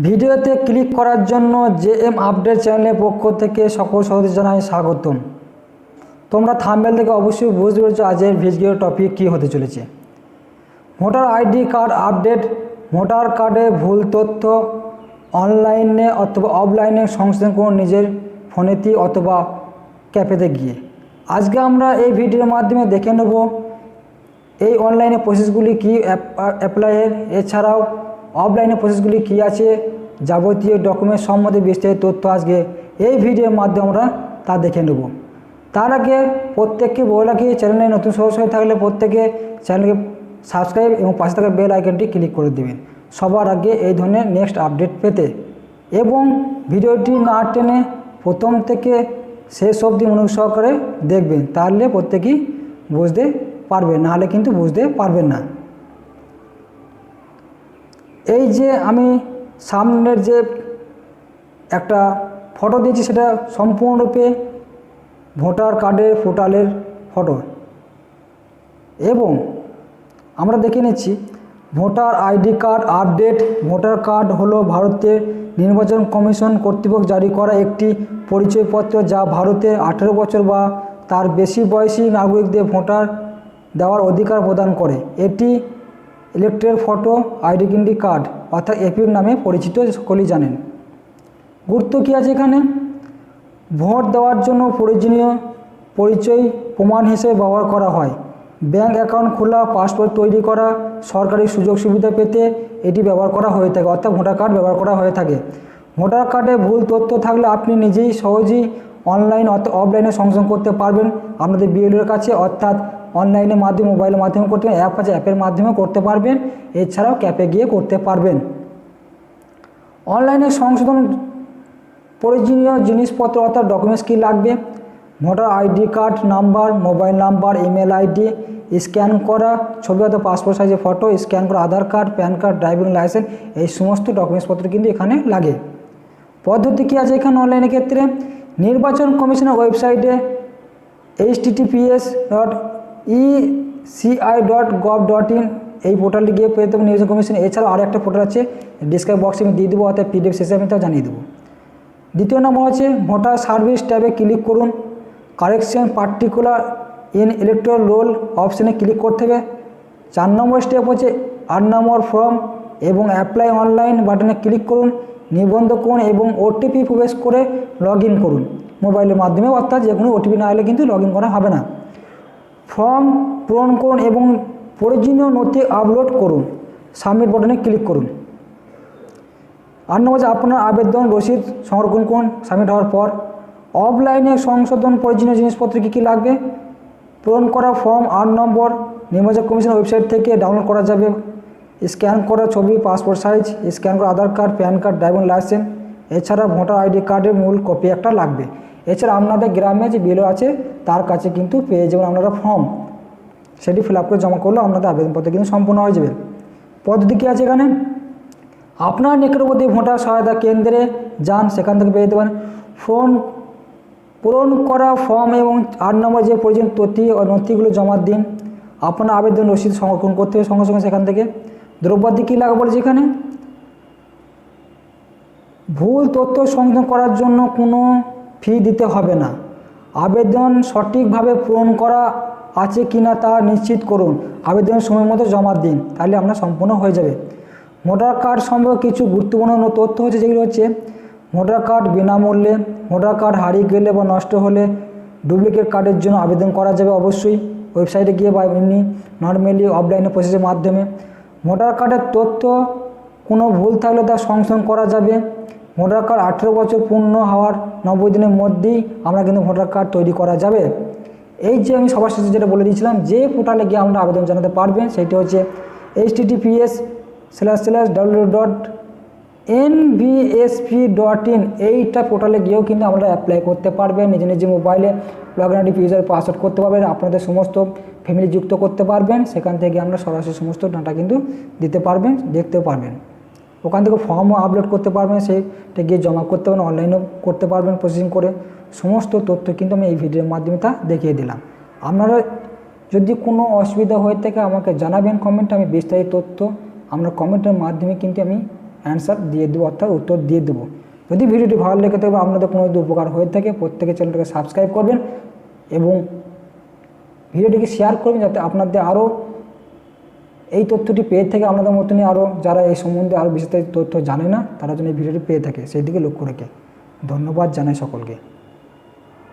ভিডিওতে ক্লিক করার জন্য জেএম আপডেট চ্যানেলের পক্ষ থেকে সকল সদস্য জানাই স্বাগতম। তোমরা থাম্বনেল থেকে অবশ্যই বুঝতে পেরেছো আজকের ভিডিও টপিক কী হতে চলেছে। Voter ID card update, voter কার্ডে ভুল তথ্য অনলাইনে অথবা অফলাইনে সংশোধন করুন নিজের ফোনেতে অথবা ক্যাফেতে গিয়ে। আজকে আমরা এই ভিডিওর মাধ্যমে দেখে নেব এই অনলাইনে প্রসেসগুলি কী অ্যাপ্লাইয়ের, এছাড়াও অফলাইনে প্রসেসগুলি কী আছে, যাবতীয় ডকুমেন্ট সম্বন্ধে বিস্তারিত তথ্য আজকে এই ভিডিওর মাধ্যমে আমরা তা দেখে নেব। তার আগে প্রত্যেককে বলে রাখি, চ্যানেলে নতুন সদস্য হয়ে থাকলে প্রত্যেকে চ্যানেলকে সাবস্ক্রাইব এবং পাশে থাকা বেল আইকনটি ক্লিক করে দেবেন সবার আগে এই ধরনের নেক্সট আপডেট পেতে, এবং ভিডিওটি না টেনে প্রথম থেকে শেষ অবধি মনোযোগ সহকারে দেখবেন, তাহলে প্রত্যেকেই বুঝতে পারবেন, নাহলে কিন্তু বুঝতে পারবেন না। এই যে আমি সামনের যে একটা ফটো দিয়েছি সেটা সম্পূর্ণরূপে ভোটার কার্ডের পোর্টালের ফটো, এবং আমরা দেখে নিচ্ছি voter ID card update. Voter card হলো ভারতের নির্বাচন কমিশন কর্তৃক জারি করা একটি পরিচয়পত্র যা ভারতের 18 বছর বা তার বেশি বয়সী নাগরিকদের ভোটার দেওয়ার অধিকার প্রদান করে। এটি ইলেকট্রাল ফটো আইডেন্টি কার্ড অর্থাৎ এপিক নামে পরিচিত, সকলেই জানেন। গুরুত্ব কী আছে এখানে? ভোট দেওয়ার জন্য প্রয়োজনীয় পরিচয় প্রমাণ হিসেবে ব্যবহার করা হয়। ব্যাঙ্ক অ্যাকাউন্ট খোলা, পাসপোর্ট তৈরি করা, সরকারি সুযোগ সুবিধা পেতে এটি ব্যবহার করা হয়ে থাকে, অর্থাৎ ভোটার কার্ড ব্যবহার করা হয়ে থাকে। ভোটার কার্ডে ভুল তথ্য থাকলে আপনি নিজেই সহজেই অনলাইন অর্থাৎ অফলাইনে সংশোধন করতে পারবেন আপনাদের বিএলওর কাছে, অর্থাৎ অনলাইনের মাধ্যমে মোবাইলের মাধ্যমে করতে পারেন, অ্যাপ আছে অ্যাপের মাধ্যমে করতে পারবেন, এছাড়াও ক্যাফে গিয়ে করতে পারবেন। অনলাইনে সংশোধন প্রয়োজনীয় জিনিসপত্র অর্থাৎ ডকুমেন্টস কী লাগবে? Voter ID card number, mobile number, email ID, scan করা ছবি অর্থাৎ পাসপোর্ট সাইজের ফটো, স্ক্যান করা Aadhaar card, PAN card, driving licence, এই সমস্ত ডকুমেন্টসপত্র কিন্তু এখানে লাগে। পদ্ধতি কী আছে এখানে অনলাইনের ক্ষেত্রে? নির্বাচন কমিশনের ওয়েবসাইটে https://eci.gov.in এই পোর্টালটি গিয়ে পেয়ে দেবো নির্বাচন কমিশন। এছাড়াও আরও একটা পোর্টাল আছে, ডিসক্রিপশন বক্সে আমি দিয়ে দেবো, অর্থাৎ পিডিএফ শেষে আমি তাও জানিয়ে দেবো। দ্বিতীয় নম্বর হচ্ছে ভোটার সার্ভিস ট্যাবে ক্লিক করুন, correction particular in electoral roll অপশানে ক্লিক করতে হবে। 4 নম্বর স্টেপ হচ্ছে 8 নম্বর ফর্ম এবং অ্যাপ্লাই অনলাইন বাটনে ক্লিক করুন, নিবন্ধ করুন এবং ওটিপি প্রবেশ করে লগ ইন করুন মোবাইলের মাধ্যমে, অর্থাৎ যে কোনো ওটিপি না হলে কিন্তু লগ ইন করা হবে না। ফর্ম পূরণ করুন এবং প্রয়োজনীয় নথি আপলোড করুন, সাবমিট বাটনে ক্লিক করুন। 8 নম্বর হচ্ছে আপনার আবেদন রসিদ সংরক্ষণ করুন সাবমিট হওয়ার পর। অফলাইনে সংশোধন প্রয়োজনীয় জিনিসপত্র কী কী লাগবে? পূরণ করা ফর্ম 8 নম্বর নির্বাচন কমিশনের ওয়েবসাইট থেকে ডাউনলোড করা যাবে। স্ক্যান করা ছবি পাসপোর্ট সাইজ, স্ক্যান করা Aadhaar card, PAN card, driving licence, এছাড়া ভোটার আইডি কার্ডের মূল কপি একটা লাগবে। এছাড়া আপনাদের গ্রামে যে বিএলও আছে তার কাছে কিন্তু পেয়ে যাবেন আপনারা ফর্ম, সেটি ফিল আপ করে জমা করলে আপনাদের আবেদনপত্র কিন্তু সম্পূর্ণ হয়ে যাবে। পদ্ধতি কী আছে এখানে? আপনার নিকটবর্তী ভোটার সহায়তা কেন্দ্রে যান, সেখান থেকে পেয়ে দেবেন পূরণ করা ফর্ম এবং 8 নম্বর যে প্রয়োজনীয় নথিগুলো জমা দিন। আপনার আবেদন রসিদ সংরক্ষণ করতে হবে সঙ্গে সঙ্গে সেখান থেকে। দ্রব্যাদি কী লাগবে বলেছে এখানে? ভুল তথ্য সংশোধন করার জন্য কোনো ফি দিতে হবে না। আবেদন সঠিকভাবে পূরণ করা আছে কি না তা নিশ্চিত করুন, আবেদনের সময় মতো জমা দিন, তাহলে আপনার সম্পূর্ণ হয়ে যাবে। ভোটার কার্ড সম্পর্কে কিছু গুরুত্বপূর্ণ তথ্য হচ্ছে, যেগুলো হচ্ছে ভোটার কার্ড বিনামূল্যে, ভোটার কার্ড হারিয়ে গেলে বা নষ্ট হলে ডুপ্লিকেট কার্ডের জন্য আবেদন করা যাবে অবশ্যই ওয়েবসাইটে গিয়ে বা এমনি নর্মালি অফলাইনে প্রসেসের মাধ্যমে। ভোটার কার্ডের তথ্য কোনো ভুল থাকলে তা সংশোধন করা যাবে। ভোটার কার্ড 18 বছর পূর্ণ হওয়ার 90 দিনের মধ্যেই আমরা কিন্তু ভোটার কার্ড তৈরি করা যাবে। এই যে আমি সবার শেষে যেটা বলে দিয়েছিলাম, যে পোর্টালে গিয়ে আমরা আবেদন জানাতে পারবেন সেটি হচ্ছে https://www.nvsp.in এইটা পোর্টালে গিয়েও কিন্তু আমরা অ্যাপ্লাই করতে পারবেন, নিজে মোবাইলে log in ID user password করতে পারবেন, আপনাদের সমস্ত ফ্যামিলি যুক্ত করতে পারবেন, সেখান থেকে আমরা সরাসরি সমস্ত ডাটা কিন্তু দিতে পারবেন, দেখতেও পারবেন। ওখান থেকে ফর্মও আপলোড করতে পারবেন, সেটা গিয়ে জমা করতে পারবেন, অনলাইনেও করতে পারবেন প্রসেসিং করে। সমস্ত তথ্য কিন্তু আমি এই ভিডিওর মাধ্যমে তা দেখিয়ে দিলাম। আপনারা যদি কোনো অসুবিধা হয়ে থাকে আমাকে জানাবেন কমেন্টে, আমি বিস্তারিত তথ্য আপনার কমেন্টের মাধ্যমে কিন্তু আমি অ্যান্সার দিয়ে দেবো, অর্থাৎ উত্তর দিয়ে দেবো। যদি ভিডিওটি ভালো লেগে থাকে বা আপনাদের কোনো যদি উপকার হয়ে থাকে, প্রত্যেকে চ্যানেলটাকে সাবস্ক্রাইব করবেন এবং ভিডিওটিকে শেয়ার করবেন, যাতে আপনাদের আরও এই তথ্যটি পেয়ে থাকে। আপনাদের মতনই আরও যারা এই সম্বন্ধে আরও বিস্তারিত তথ্য জানে না, তারা যেন এই ভিডিওটি পেয়ে থাকে, সেই দিকে লক্ষ্য রেখে। ধন্যবাদ জানাই সকলকে।